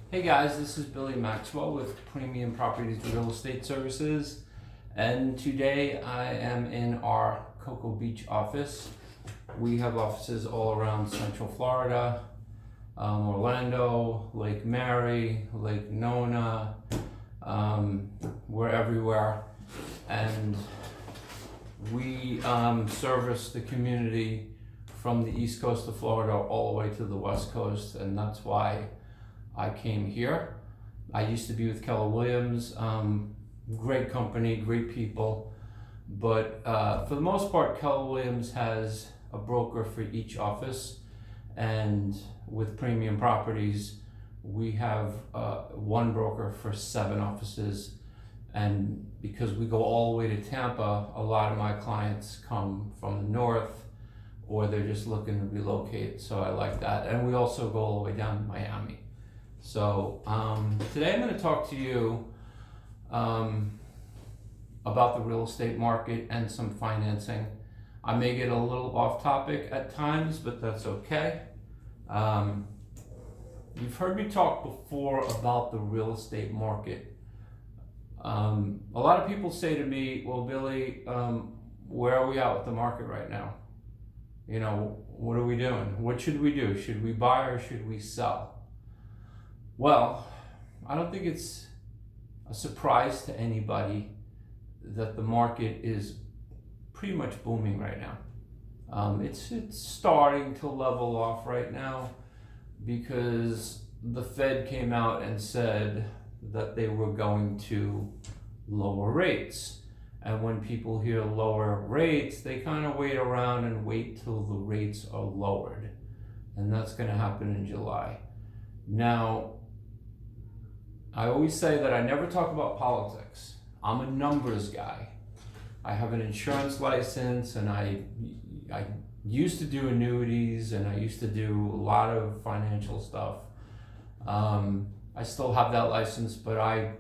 Hey guys, this is Billy Maxwell with Premium Properties Real Estate Services, and today I am in our Cocoa Beach office. We have offices all around Central Florida, Orlando, Lake Mary, Lake Nona. We're everywhere, and we service the community from the east coast of Florida all the way to the west coast, and that's why I came here. I used to be with Keller Williams, great company, great people, but for the most part, Keller Williams has a broker for each office, and with Premium Properties, we have one broker for 7 offices, and because we go all the way to Tampa, a lot of my clients come from the north, or they're just looking to relocate, so I like that, and we also go all the way down to Miami. So today I'm going to talk to you about the real estate market and some financing. I may get a little off topic at times, but that's okay. You've heard me talk before about the real estate market. A lot of people say to me, well, Billy, where are we at with the market right now? You know, what are we doing? What should we do? Should we buy or should we sell? Well, I don't think it's a surprise to anybody that the market is pretty much booming right now. It's starting to level off right now because the Fed came out and said that they were going to lower rates. And when people hear lower rates, they kind of wait around and wait till the rates are lowered. And that's going to happen in July. Now, I always say that I never talk about politics. I'm a numbers guy. I have an insurance license, and I used to do annuities, and I used to do a lot of financial stuff. I still have that license, but I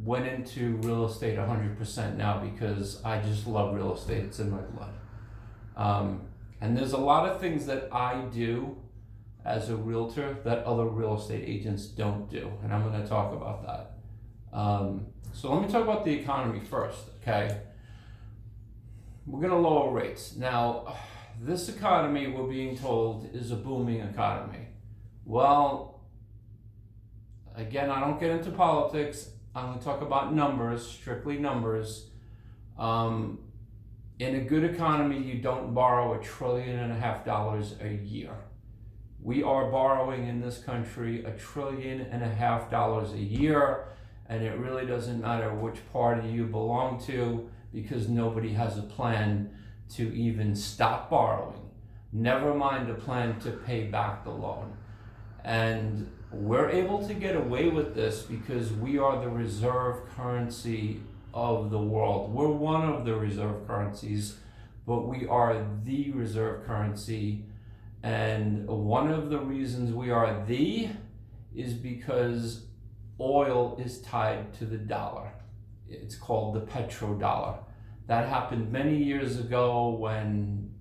went into real estate 100% now because I just love real estate. It's in my blood. And there's a lot of things that I do as a realtor that other real estate agents don't do, and I'm going to talk about that. So let me talk about the economy first, okay? We're going to lower rates. Now, this economy, we're being told, is a booming economy. Well, again, I don't get into politics. I'm going to talk about numbers, strictly numbers. In a good economy, you don't borrow $1.5 trillion a year. We are borrowing in this country $1.5 trillion a year, and it really doesn't matter which party you belong to because nobody has a plan to even stop borrowing. Never mind a plan to pay back the loan. And we're able to get away with this because we are the reserve currency of the world. We're one of the reserve currencies, but we are the reserve currency. And one of the reasons we are is because oil is tied to the dollar. It's called the petrodollar. That happened many years ago when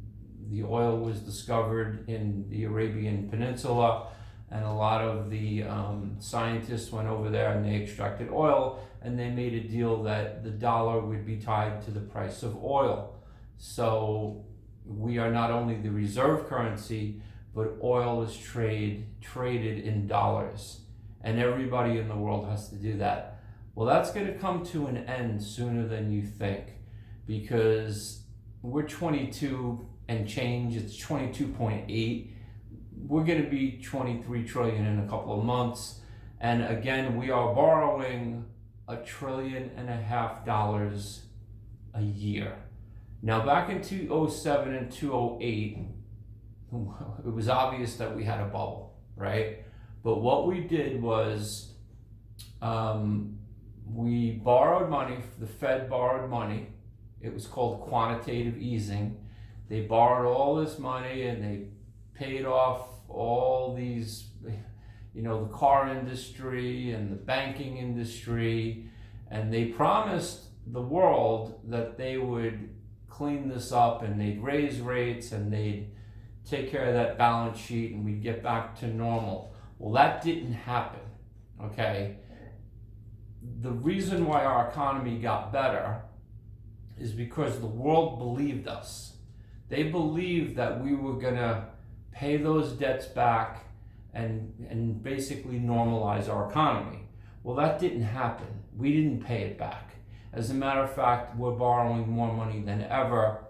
the oil was discovered in the Arabian Peninsula, and a lot of the scientists went over there and they extracted oil, and they made a deal that the dollar would be tied to the price of oil. So we are not only the reserve currency, but oil is traded in dollars, and everybody in the world has to do that. Well, that's going to come to an end sooner than you think, because we're 22 and change. It's 22.8. We're going to be 23 trillion in a couple of months, and again, we are borrowing $1.5 trillion a year. Now, back in 2007 and 2008, it was obvious that we had a bubble, right? But what we did was we borrowed money, the Fed borrowed money. It was called quantitative easing. They borrowed all this money and they paid off all these, the car industry and the banking industry, and they promised the world that they would clean this up and they'd raise rates and they'd take care of that balance sheet and we'd get back to normal. Well, that didn't happen. okay? The reason why our economy got better is because the world believed us. They believed that we were gonna pay those debts back and basically normalize our economy. Well, that didn't happen. We didn't pay it back. As a matter of fact, we're borrowing more money than ever,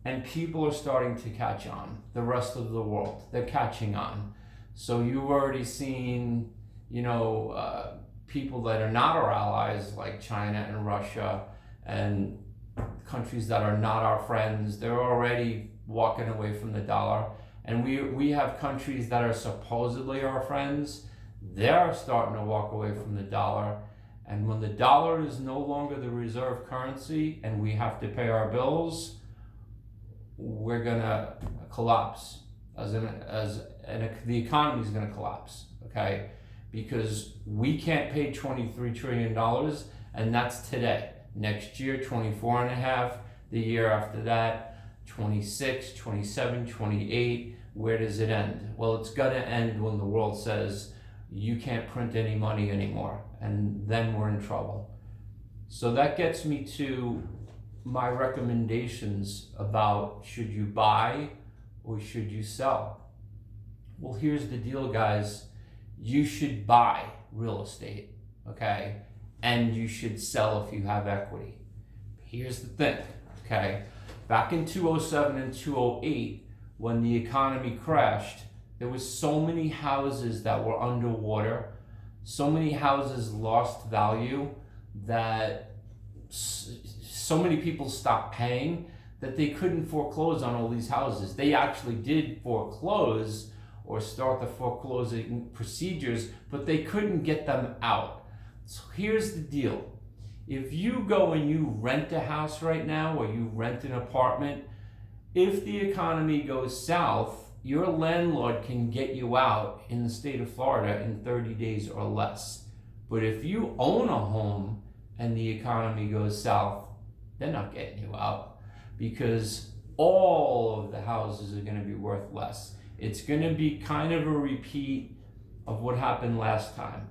and people are starting to catch on. The rest of the world, they're catching on. So you've already seen, people that are not our allies, like China and Russia, and countries that are not our friends, they're already walking away from the dollar. And we have countries that are supposedly our friends, they're starting to walk away from the dollar. And when the dollar is no longer the reserve currency and we have to pay our bills, we're gonna collapse. The economy is gonna collapse, okay? Because we can't pay $23 trillion, and that's today. Next year, 24 and a half. The year after that, 26, 27, 28. Where does it end? Well, it's gonna end when the world says, you can't print any money anymore, and then we're in trouble. So that gets me to my recommendations about should you buy or should you sell? Well, here's the deal, guys. You should buy real estate, okay? And you should sell if you have equity. Here's the thing, okay? Back in 2007 and 2008, when the economy crashed, there was so many houses that were underwater, so many houses lost value that so many people stopped paying that they couldn't foreclose on all these houses. They actually did foreclose or start the foreclosing procedures, but they couldn't get them out. So here's the deal. If you go and you rent a house right now or you rent an apartment, if the economy goes south, your landlord can get you out in the state of Florida in 30 days or less. But if you own a home and the economy goes south, they're not getting you out because all of the houses are going to be worth less. It's going to be kind of a repeat of what happened last time.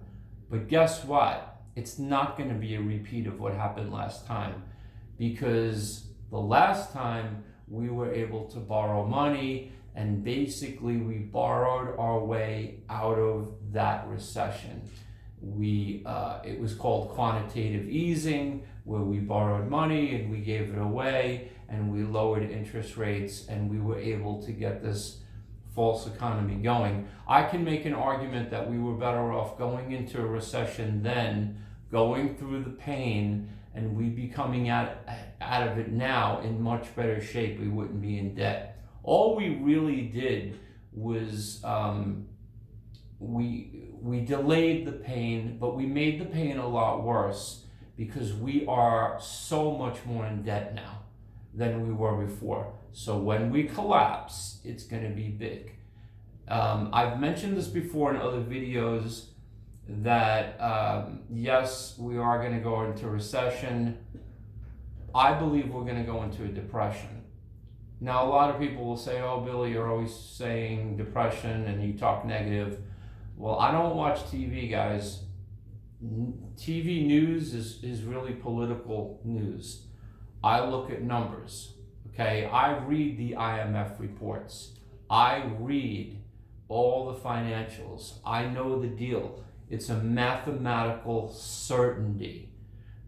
But guess what? It's not going to be a repeat of what happened last time, because the last time we were able to borrow money, and basically we borrowed our way out of that recession. It was called quantitative easing, where we borrowed money and we gave it away and we lowered interest rates and we were able to get this false economy going. I can make an argument that we were better off going into a recession then, going through the pain, and we'd be coming out of it now in much better shape. We wouldn't be in debt. All we really did was we delayed the pain, but we made the pain a lot worse because we are so much more in debt now than we were before. So when we collapse, it's going to be big. I've mentioned this before in other videos that yes, we are going to go into recession. I believe we're going to go into a depression. Now, a lot of people will say, oh, Billy, you're always saying depression and you talk negative. Well, I don't watch TV, guys. TV news is really political news. I look at numbers, okay? I read the IMF reports. I read all the financials. I know the deal. It's a mathematical certainty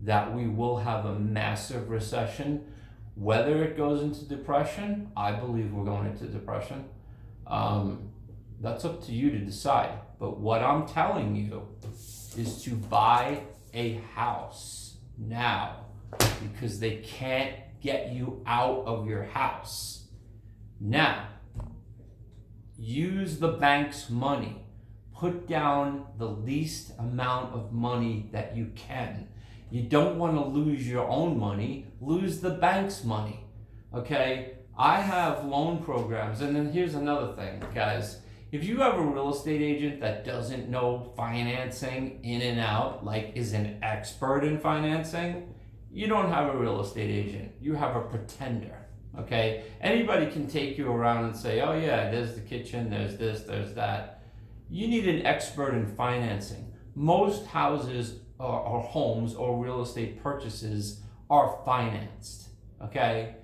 that we will have a massive recession. Whether it goes into depression, I believe we're going into depression. That's up to you to decide. But what I'm telling you is to buy a house now, because they can't get you out of your house. Now, use the bank's money. Put down the least amount of money that you can. You don't want to lose your own money, lose the bank's money, okay? I have loan programs, and then here's another thing, guys. If you have a real estate agent that doesn't know financing in and out, like is an expert in financing, you don't have a real estate agent. You have a pretender, okay? Anybody can take you around and say, oh yeah, there's the kitchen, there's this, there's that. You need an expert in financing. most houses or homes or real estate purchases are financed. Okay.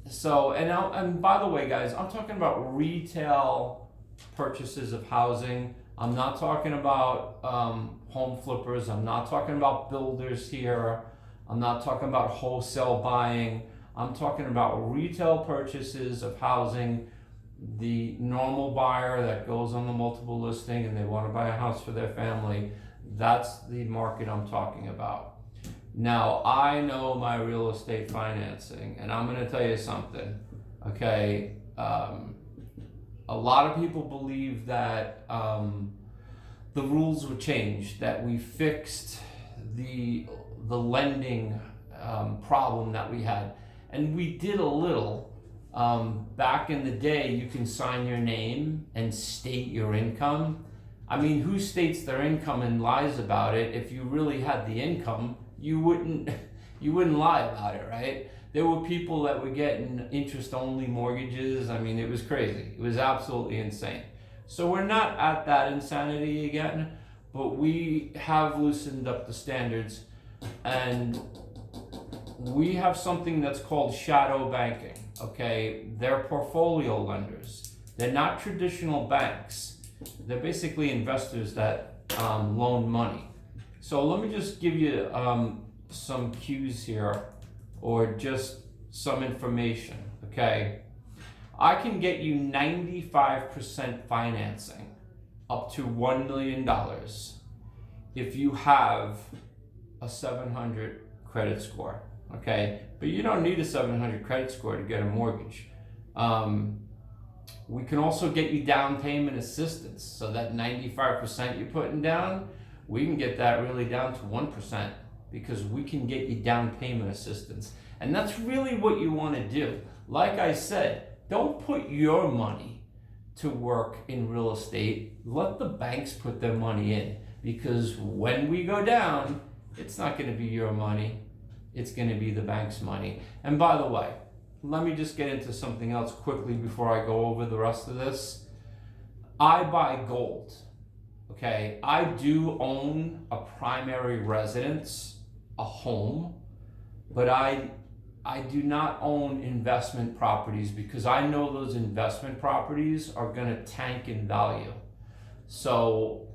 So, and by the way, guys, I'm talking about retail purchases of housing. I'm not talking about home flippers. I'm not talking about builders here. I'm not talking about wholesale buying. I'm talking about retail purchases of housing. The normal buyer that goes on the multiple listing and they want to buy a house for their family. That's the market I'm talking about. Now, I know my real estate financing, and I'm going to tell you something, okay? A lot of people believe that the rules were changed, that we fixed the lending problem that we had. And we did a little. Back in the day, you can sign your name and state your income. I mean, who states their income and lies about it? If you really had the income, you wouldn't lie about it, right? There were people that were getting interest-only mortgages. I mean, it was crazy. It was absolutely insane. So we're not at that insanity again, but we have loosened up the standards, and we have something that's called shadow banking, okay? They're portfolio lenders. They're not traditional banks. They're basically investors that loan money. So let me just give you some cues here, or just some information, okay? I can get you 95% financing up to $1 million if you have a 700 credit score, okay? But you don't need a 700 credit score to get a mortgage. We can also get you down payment assistance, so that 95% you're putting down, we can get that really down to 1%, because we can get you down payment assistance. And that's really what you want to do. Like I said, don't put your money to work in real estate. Let the banks put their money in, because when we go down, it's not going to be your money. It's going to be the bank's money. And by the way, let me just get into something else quickly before I go over the rest of this. I buy gold, okay? I do own a primary residence, a home, but I do not own investment properties, because I know those investment properties are going to tank in value. So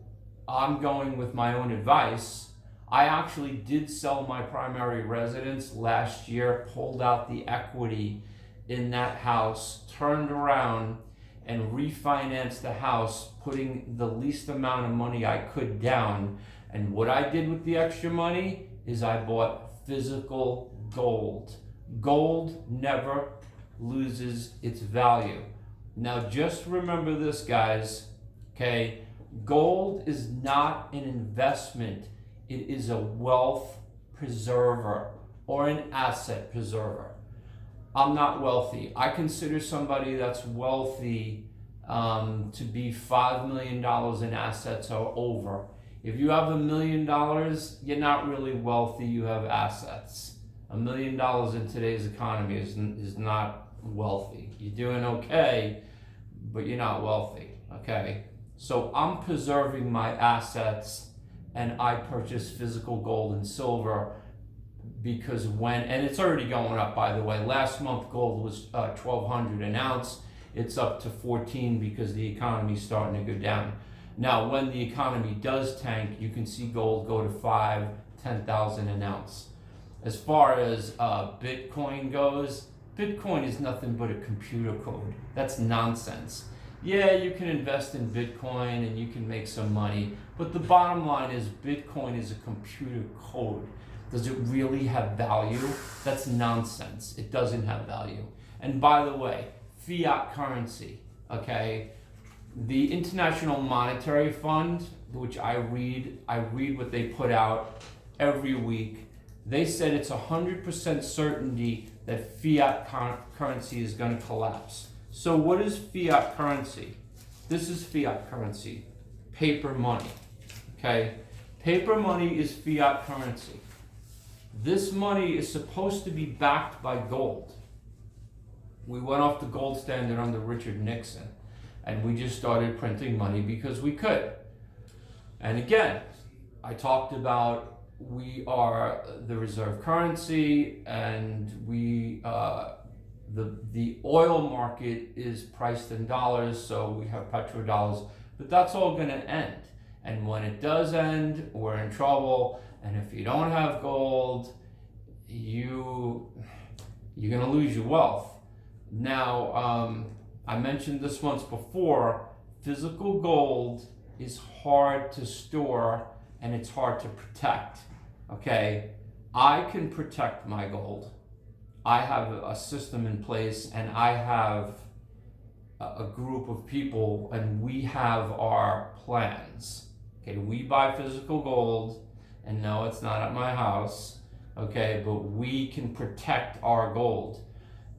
I'm going with my own advice. I actually did sell my primary residence last year, pulled out the equity in that house, turned around and refinanced the house, putting the least amount of money I could down. And what I did with the extra money is I bought physical gold. Gold never loses its value. Now just remember this, guys, okay? Gold is not an investment. It is a wealth preserver or an asset preserver. I'm not wealthy. I consider somebody that's wealthy to be $5 million in assets or over. If you have $1 million, you're not really wealthy, you have assets. $1 million in today's economy is not wealthy. You're doing okay, but you're not wealthy, okay? So I'm preserving my assets, and I purchase physical gold and silver, because and it's already going up, by the way. Last month gold was $1,200 an ounce. It's up to 14 because the economy's starting to go down. Now, when the economy does tank, you can see gold go to 5,000, 10,000 an ounce. As far as Bitcoin goes, Bitcoin is nothing but a computer code. That's nonsense. Yeah, you can invest in Bitcoin and you can make some money, but the bottom line is Bitcoin is a computer code. Does it really have value? That's nonsense. It doesn't have value. And by the way, fiat currency, okay? The International Monetary Fund, which I read what they put out every week. They said it's 100% certainty that fiat currency is going to collapse. So what is fiat currency? This is fiat currency, paper money, okay? Paper money is fiat currency. This money is supposed to be backed by gold. We went off the gold standard under Richard Nixon, and we just started printing money because we could. And again, I talked about we are the reserve currency, and the oil market is priced in dollars, so we have petrodollars, but that's all going to end. And when it does end, we're in trouble. And if you don't have gold, you're going to lose your wealth. Now, I mentioned this once before, physical gold is hard to store and it's hard to protect. Okay, I can protect my gold. I have a system in place, and I have a group of people, and we have our plans. Okay, we buy physical gold, and no, it's not at my house. Okay, but we can protect our gold.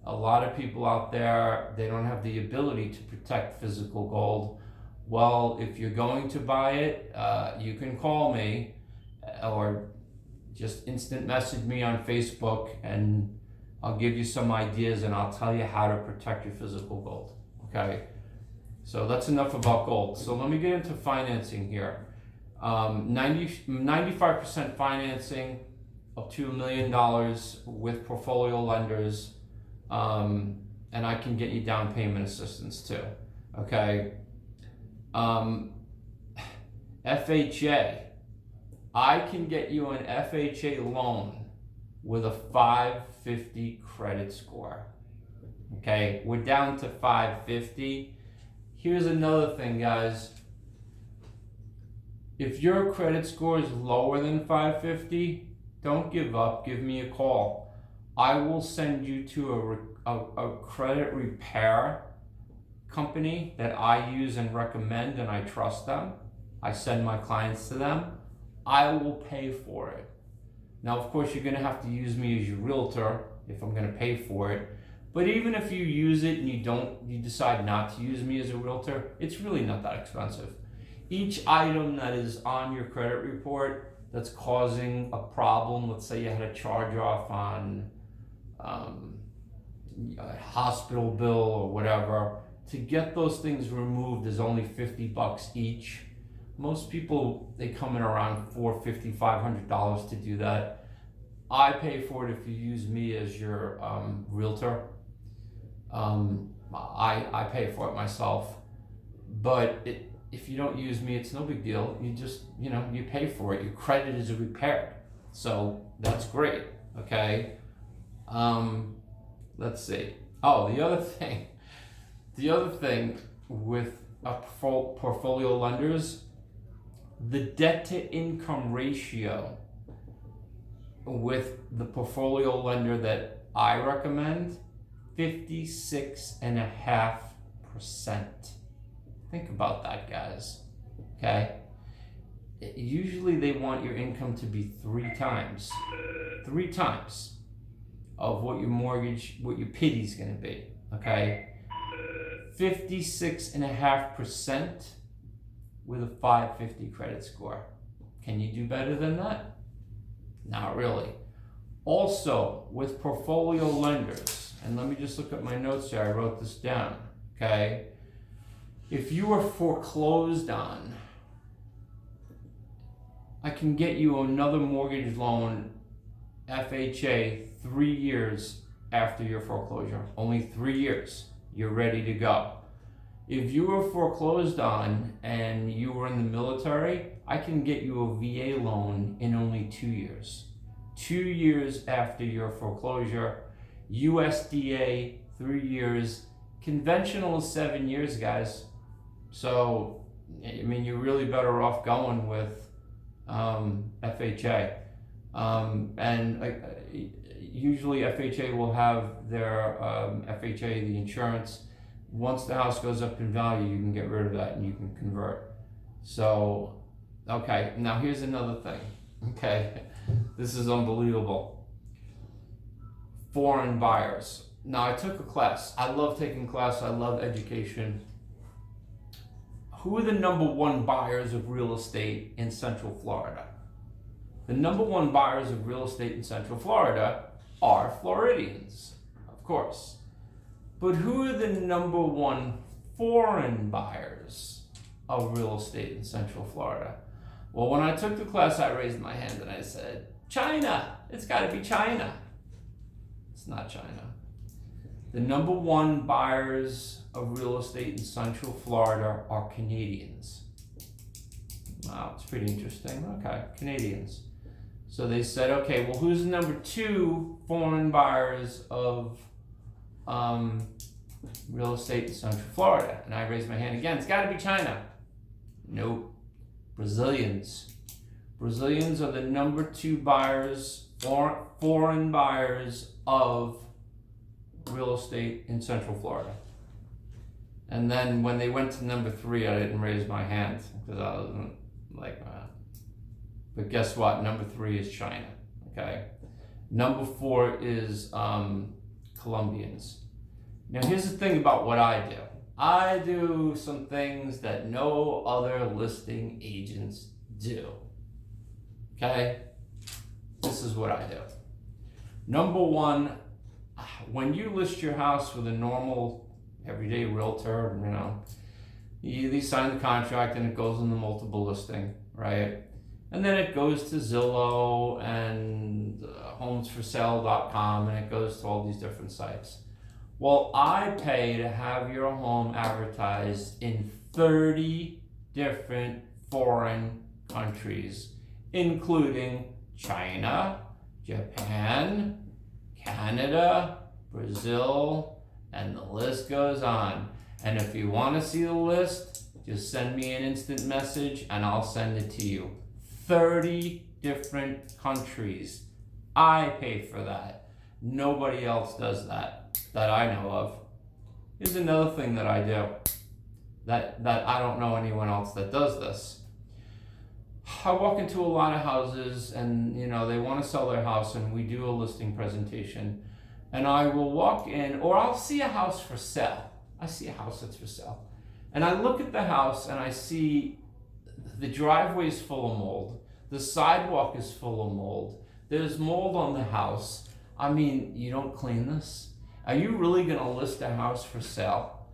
A lot of people out there, they don't have the ability to protect physical gold. Well, if you're going to buy it, you can call me or just instant message me on Facebook, and I'll give you some ideas, and I'll tell you how to protect your physical gold. Okay, so that's enough about gold. So let me get into financing here. 95% financing up to $1 million with portfolio lenders, and I can get you down payment assistance too. Okay. FHA. I can get you an FHA loan with a 550 credit score. Okay, we're down to 550. Here's another thing, guys. If your credit score is lower than 550, don't give up. Give me a call. I will send you to a credit repair company that I use and recommend, and I trust them. I send my clients to them. I will pay for it. Now, of course, you're going to have to use me as your realtor if I'm going to pay for it. But even if you use it and you decide not to use me as a realtor, it's really not that expensive. Each item that is on your credit report that's causing a problem, let's say you had a charge off on a hospital bill or whatever, to get those things removed is only $50 each. Most people, they come in around $450, $500 to do that. I pay for it if you use me as your realtor. I pay for it myself. But if you don't use me, it's no big deal. You just, you pay for it. Your credit is repaired. So that's great, okay? Let's see. Oh, the other thing with portfolio lenders, the debt to income ratio with the portfolio lender that I recommend, 56.5%. Think about that, guys. Okay? Usually they want your income to be 3 times of what your PITI is going to be. Okay? 56.5% with a 550 credit score. Can you do better than that? Not really. Also, with portfolio lenders, and let me just look at my notes here, I wrote this down, okay? If you were foreclosed on, I can get you another mortgage loan, FHA, 3 years after your foreclosure. Only 3 years. You're ready to go. If you were foreclosed on and you were in the military, I can get you a VA loan in only 2 years. 2 years after your foreclosure. USDA, 3 years. Conventional is 7 years, guys. So, I mean, you're really better off going with FHA. Usually FHA will have their FHA, the insurance. Once the house goes up in value, you can get rid of that and you can convert. So, okay, now here's another thing. Okay, this is unbelievable. Foreign buyers. Now, I took a class. I love taking classes. I love education. Who are the number 1 buyers of real estate in Central Florida? The number 1 buyers of real estate in Central Florida are Floridians, of course. But who are the number 1 foreign buyers of real estate in Central Florida? Well, when I took the class, I raised my hand and I said, China, it's got to be China. It's not China. The number one buyers of real estate in Central Florida are Canadians. Wow, it's pretty interesting. Okay, Canadians. So they said, okay, well, who's the number two foreign buyers of real estate in Central Florida? And I raised my hand again. It's got to be China. Nope. Brazilians. Brazilians are the number two buyers, foreign buyers of real estate in Central Florida. And then when they went to number three, I didn't raise my hand because I wasn't like that. But guess what? Number three is China. Okay. Number four is Colombians. Now here's the thing about what I do. I do some things that no other listing agents do. Okay? This is what I do. Number one, when you list your house with a normal, everyday realtor, you sign the contract and it goes in the multiple listing, right? And then it goes to Zillow and homesforsale.com and it goes to all these different sites. Well, I pay to have your home advertised in 30 different foreign countries, including China, Japan, Canada, Brazil, and the list goes on. And if you want to see the list, just send me an instant message and I'll send it to you. 30 different countries. I pay for that. Nobody else does that I know of. Here's another thing that I do that I don't know anyone else that does this. I walk into a lot of houses and they want to sell their house and we do a listing presentation and I will walk in, or I'll see a house for sale. I see a house that's for sale and I look at the house and I see the driveway is full of mold, the sidewalk is full of mold, there's mold on the house. I mean, you don't clean this? Are you really going to list a house for sale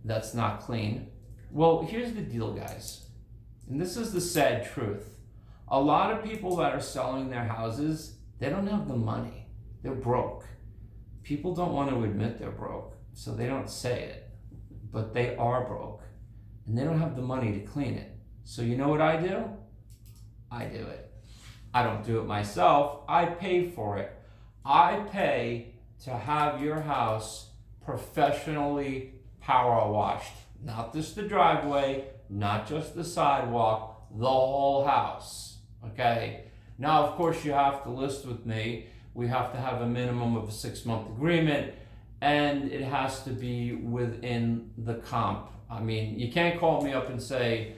that's not clean? Well, here's the deal, guys. And this is the sad truth. A lot of people that are selling their houses, they don't have the money. They're broke. People don't want to admit they're broke, so they don't say it. But they are broke. And they don't have the money to clean it. So you know what I do? I do it. I don't do it myself. I pay for it. I pay to have your house professionally power washed. Not just the driveway, not just the sidewalk, the whole house. Okay? Now, of course, you have to list with me. We have to have a minimum of a 6-month agreement, and it has to be within the comp. I mean, you can't call me up and say,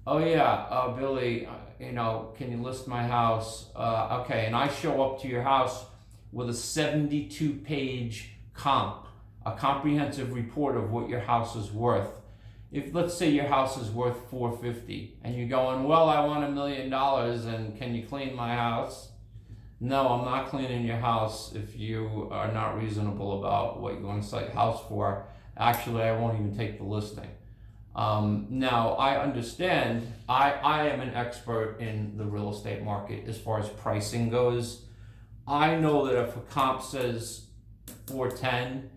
oh yeah, Billy, can you list my house? Okay, and I show up to your house with a 72-page comp, a comprehensive report of what your house is worth. If let's say your house is worth $450 and you're going, well, I want $1 million and can you clean my house? No, I'm not cleaning your house if you are not reasonable about what you want to sell your house for. Actually, I won't even take the listing. Now, I understand, I am an expert in the real estate market as far as pricing goes. I know that if a comp says 410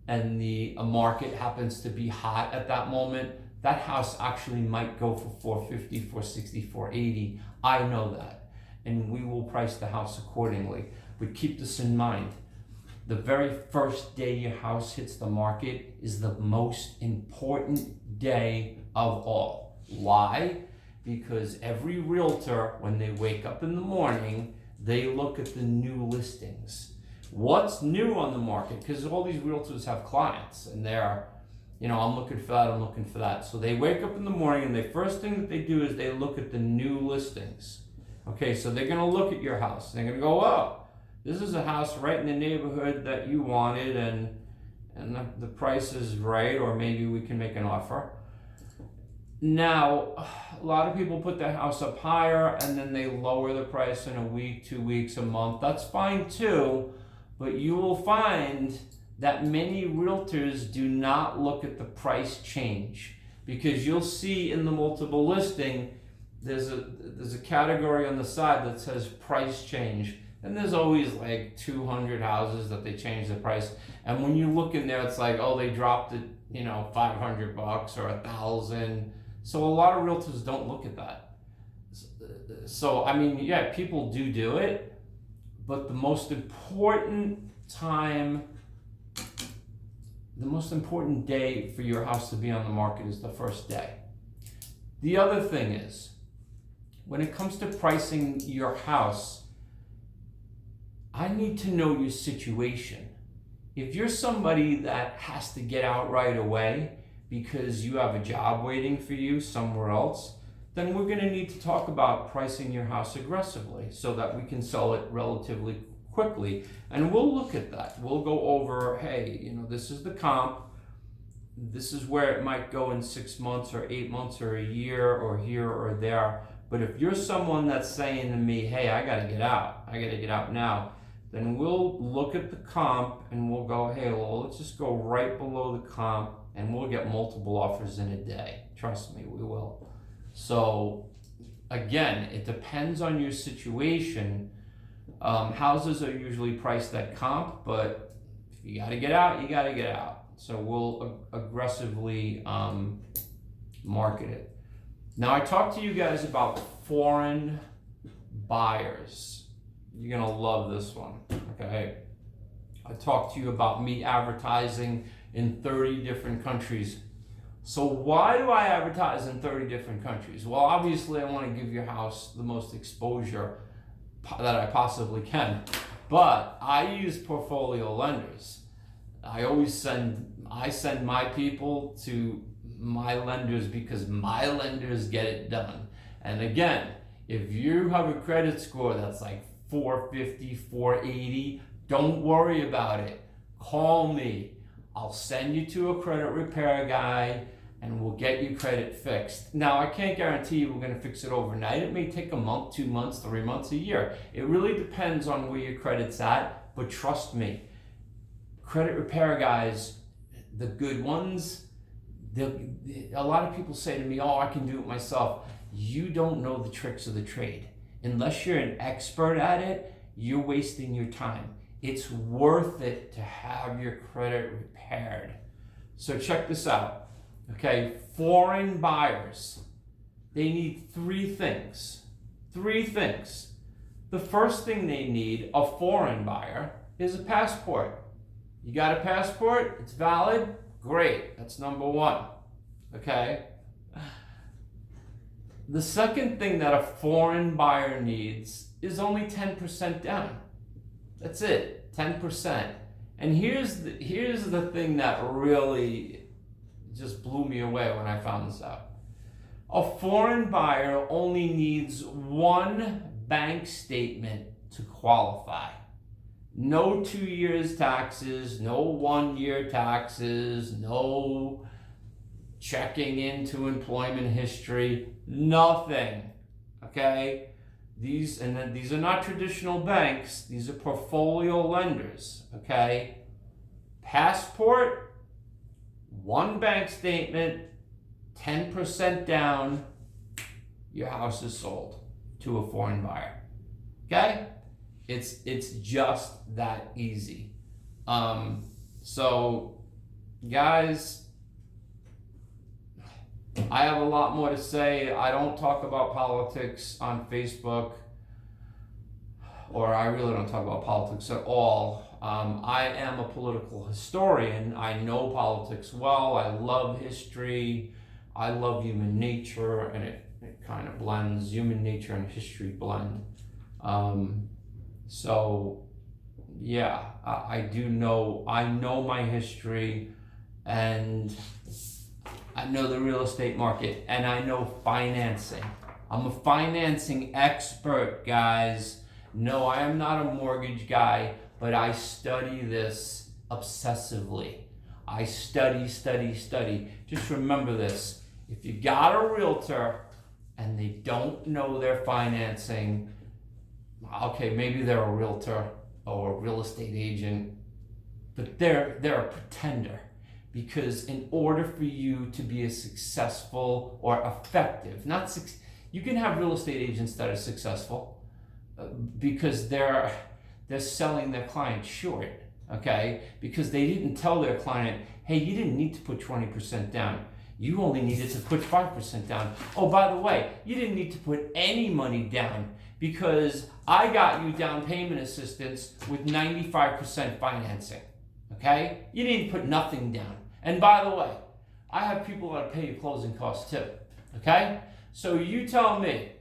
and the market happens to be hot at that moment, that house actually might go for 450, 460, 480. I know that. And we will price the house accordingly. But keep this in mind. The very first day your house hits the market is the most important day of all. Why? Because every realtor, when they wake up in the morning, they look at the new listings. What's new on the market? Because all these realtors have clients and they're, I'm looking for that, I'm looking for that. So they wake up in the morning and the first thing that they do is they look at the new listings. Okay, so they're gonna look at your house. They're gonna go, oh, this is a house right in the neighborhood that you wanted and the price is right, or maybe we can make an offer. Now, a lot of people put their house up higher and then they lower the price in a week, 2 weeks, a month. That's fine too, but you will find that many realtors do not look at the price change, because you'll see in the multiple listing, there's a category on the side that says price change, and there's always like 200 houses that they change the price. And when you look in there, it's like, oh, they dropped it, $500 or $1,000. So a lot of realtors don't look at that. So I mean, yeah, people do it, but the most important day for your house to be on the market is the first day. The other thing is, when it comes to pricing your house, I need to know your situation. If you're somebody that has to get out right away because you have a job waiting for you somewhere else, then we're going to need to talk about pricing your house aggressively so that we can sell it relatively quickly. And we'll look at that. We'll go over, hey, this is the comp. This is where it might go in 6 months or 8 months or a year or here or there. But if you're someone that's saying to me, hey, I got to get out now, then we'll look at the comp and we'll go, hey, well, let's just go right below the comp and we'll get multiple offers in a day. Trust me, we will. So again, it depends on your situation. Houses are usually priced at comp, but if you got to get out, you got to get out. So we'll aggressively market it. Now, I talked to you guys about foreign buyers. You're going to love this one, okay? I talked to you about me advertising in 30 different countries. So why do I advertise in 30 different countries? Well, obviously, I want to give your house the most exposure that I possibly can. But I use portfolio lenders. I send my people to my lenders because my lenders get it done. And again, if you have a credit score that's like 450, 480, don't worry about it. Call me. I'll send you to a credit repair guy and we'll get your credit fixed. Now, I can't guarantee you we're going to fix it overnight. It may take a month, 2 months, 3 months, a year. It really depends on where your credit's at, but trust me, credit repair guys, the good ones, a lot of people say to me, oh, I can do it myself. You don't know the tricks of the trade. Unless you're an expert at it, you're wasting your time. It's worth it to have your credit repaired. So check this out. Okay, foreign buyers, they need three things. The first thing they need, a foreign buyer, is a passport. You got a passport? It's valid? Great, that's number one. Okay? The second thing that a foreign buyer needs is only 10% down. That's it, 10%. And here's the thing that really just blew me away when I found this out. A foreign buyer only needs one bank statement to qualify. No 2 years taxes, no 1 year taxes, no checking into employment history, nothing. Okay? These are not traditional banks, these are portfolio lenders. Okay? Passport, one bank statement, 10% down, your house is sold to a foreign buyer. Okay? It's just that easy. So guys, I have a lot more to say. I don't talk about politics on Facebook, or I really don't talk about politics at all. I am a political historian. I know politics well. I love history. I love human nature, and it kind of blends. Human nature and history blend. So yeah, I know my history, and I know the real estate market, and I know financing. I'm a financing expert, guys. No, I am not a mortgage guy, but I study this obsessively. I study. Just remember this. If you got a realtor and they don't know their financing, okay, maybe they're a realtor or a real estate agent, but they're a pretender. Because in order for you to be a successful or effective, You can have real estate agents that are successful because they're selling their client short, okay? Because they didn't tell their client, hey, you didn't need to put 20% down. You only needed to put 5% down. Oh, by the way, you didn't need to put any money down because I got you down payment assistance with 95% financing, okay? You didn't put nothing down. And by the way, I have people that pay you closing costs too, okay? So you tell me,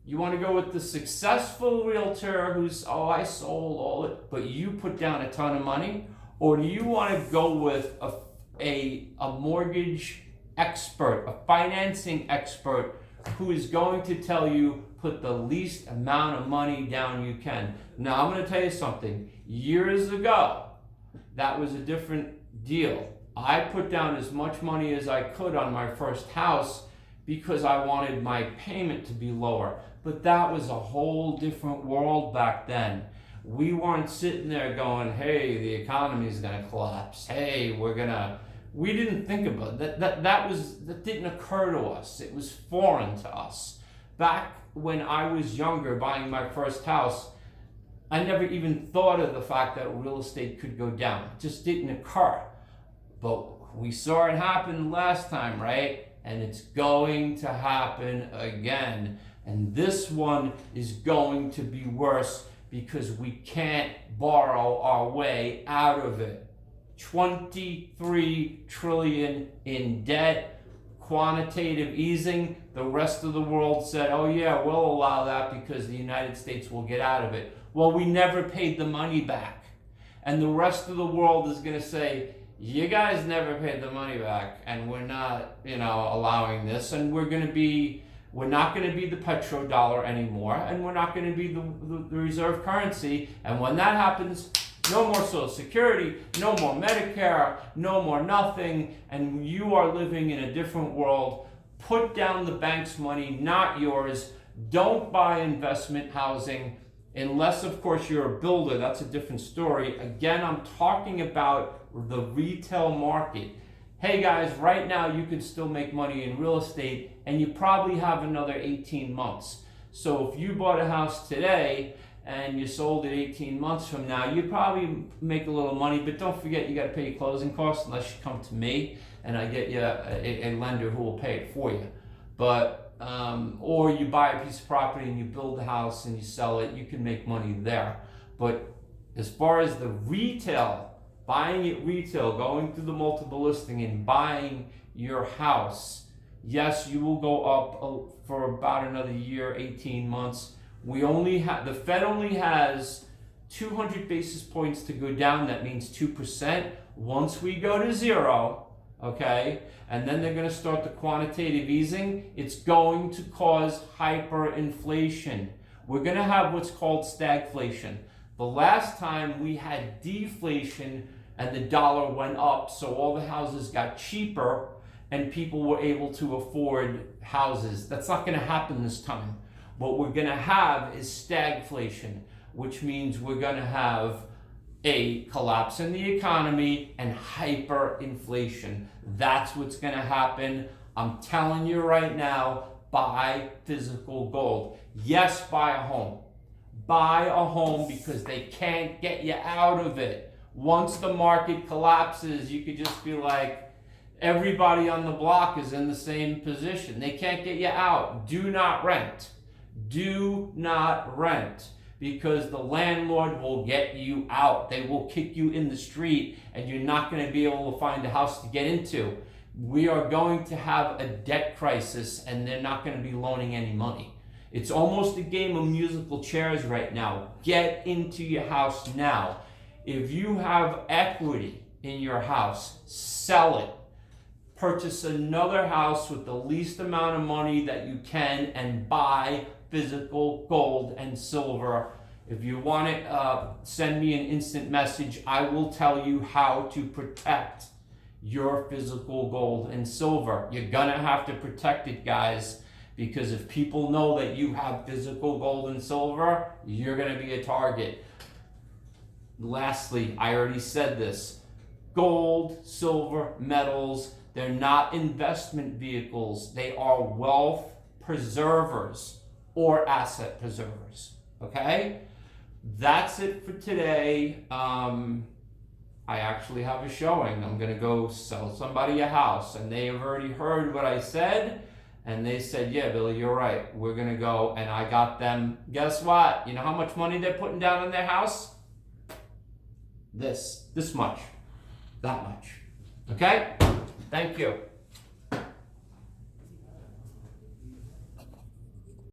you want to go with the successful realtor who's, oh, I sold all it, but you put down a ton of money? Or do you want to go with a mortgage expert, a financing expert who is going to tell you put the least amount of money down you can? Now, I'm going to tell you something. Years ago, that was a different deal. I put down as much money as I could on my first house because I wanted my payment to be lower. But that was a whole different world back then. We weren't sitting there going, hey, the economy's going to collapse. Hey, we didn't think about it. That didn't occur to us. It was foreign to us. Back when I was younger, buying my first house, I never even thought of the fact that real estate could go down. It just didn't occur. But we saw it happen last time, right? And it's going to happen again. And this one is going to be worse because we can't borrow our way out of it. 23 trillion in debt, quantitative easing. The rest of the world said, oh yeah, we'll allow that because the United States will get out of it. Well, we never paid the money back. And the rest of the world is going to say, you guys never paid the money back, and we're not, allowing this, and we're not going to be the petrodollar anymore, and we're not going to be the reserve currency. And when that happens, no more Social Security, no more Medicare, no more nothing, and you are living in a different world. Put down the bank's money, not yours. Don't buy investment housing, unless, of course, you're a builder. That's a different story. Again, I'm talking about the retail market. Hey guys, right now you can still make money in real estate, and you probably have another 18 months. So if you bought a house today and you sold it 18 months from now, you probably make a little money, but don't forget you got to pay your closing costs unless you come to me and I get you a lender who will pay it for you. But or you buy a piece of property and you build the house and you sell it, you can make money there. But as far as the retail, buying it retail, going through the multiple listing and buying your house, yes, you will go up for about another year, 18 months. The Fed only has 200 basis points to go down. That means 2%. Once we go to zero, okay, and then they're going to start the quantitative easing, it's going to cause hyperinflation. We're going to have what's called stagflation. The last time we had deflation and the dollar went up, so all the houses got cheaper and people were able to afford houses. That's not going to happen this time. What we're going to have is stagflation, which means we're going to have a collapse in the economy and hyperinflation. That's what's going to happen. I'm telling you right now, buy physical gold. Yes, buy a home. Buy a home because they can't get you out of it. Once the market collapses, you could just be like, everybody on the block is in the same position. They can't get you out. Do not rent. Do not rent, because the landlord will get you out. They will kick you in the street and you're not going to be able to find a house to get into. We are going to have a debt crisis and they're not going to be loaning any money. It's almost a game of musical chairs right now. Get into your house now. If you have equity in your house, sell it. Purchase another house with the least amount of money that you can and buy physical gold and silver. If you want it, send me an instant message. I will tell you how to protect your physical gold and silver. You're gonna have to protect it, guys, because if people know that you have physical gold and silver, you're gonna be a target. Lastly, I already said this, gold, silver, metals, they're not investment vehicles. They are wealth preservers or asset preservers. Okay? That's it for today. I actually have a showing. I'm going to go sell somebody a house, and they have already heard what I said, and they said, yeah, Billy, you're right. We're going to go, and I got them. Guess what? You know how much money they're putting down on their house? This much. That much. Okay? Thank you.